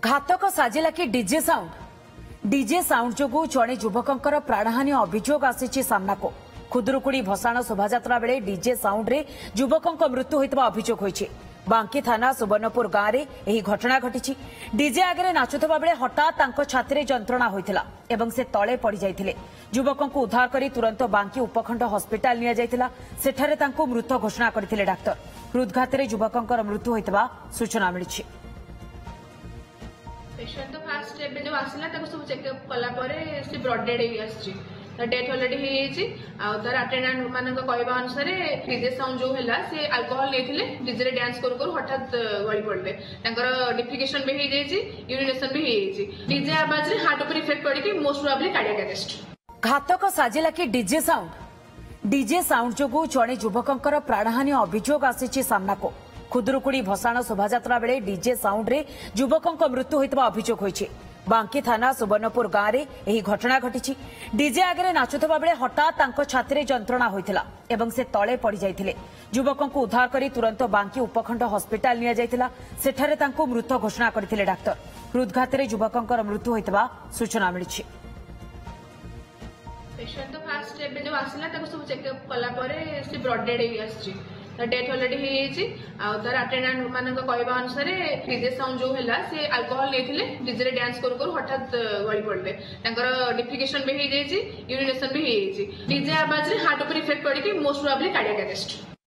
घातक साजिला कि DJ sound जोगु जड़े युवकर प्राणहानि अभियोग आसी सामना को खुदुरुकुड़ी भसाण शोभायात्रा बेले डीजे साउंड रे युवकों मृत्यु होता अभियोग होइछि। बांकी थाना सुवर्णपुर गांव में यह घटना घटी। डीजे आगे नाचुवा बेले हठात छाती जंत्रणा होता एवं से तले पड़ जाते युवकों को उद्धार कर तुरंत बांकी उपखंड हस्पिटाल नि जाइथिला। सेठारे तांको मृत घोषणा करथिले डाक्तर। हृदघात युवकों मृत्यु होता सूचना मिली। पेशेंट तो फास्ट एबे जो आसिला ताको सब चेकअप कला परे से ब्रॉड डेड ही आछि। डेथ ऑलरेडी हे छि आ तार अटेंडेंट मानक कहबा अनुसार डीजे साउंड जो हैला से अल्कोहल लेथिले डीजे रे डांस करू करू हठात गळी पड़ले तांकर डिफिकेशन भी हे जायछि यूरिनेशन भी हे जायछि। डीजे आवाज रे हार्ट ऊपर इफेक्ट पड़ी कि मोस्ट प्रोबेबली कार्डियक अरेस्ट। घातक साजिला कि डीजे साउंड जोगु जड़े युवकों प्राणहानि अभियोग आसी सामना को खुदुरुकुड़ी भसाण शोभायात्रा बेले डीजे साउंड रे युवकों मृत्यु होता अभियोग होइछि। बांकी थाना सुवर्णपुर गांव में यह घटना घटी। डीजे आगे नाचुवा बेले हठात छाती जंत्रणा होता एवं से तले पड़ जाते युवकों को उद्धार कर तुरंत बांकी उपखंड हस्पिटाल नि जाइथिला। सेठारे तांको मृत घोषणा करथिले डाक्तर। हृदघात युवकों मृत्यु होता सूचना मिली। पेशेंट तो फास्ट एबे जो आसिला ताको सब चेकअप कला परे से ब्रॉड डेड ही आछि। डेथ ऑलरेडी हे छि आ तार अटेंडेंट मानक कहबा अनुसार डीजे साउंड जो हैला से अल्कोहल लेथिले डीजे रे डांस करू करू हठात गळी पड़ले तांकर डिफिकेशन भी हे जायछि यूरिनेशन भी हे जायछि। डीजे आवाज रे हार्ट ऊपर इफेक्ट पड़ी कि मोस्ट प्रोबेबली कार्डियक अरेस्ट।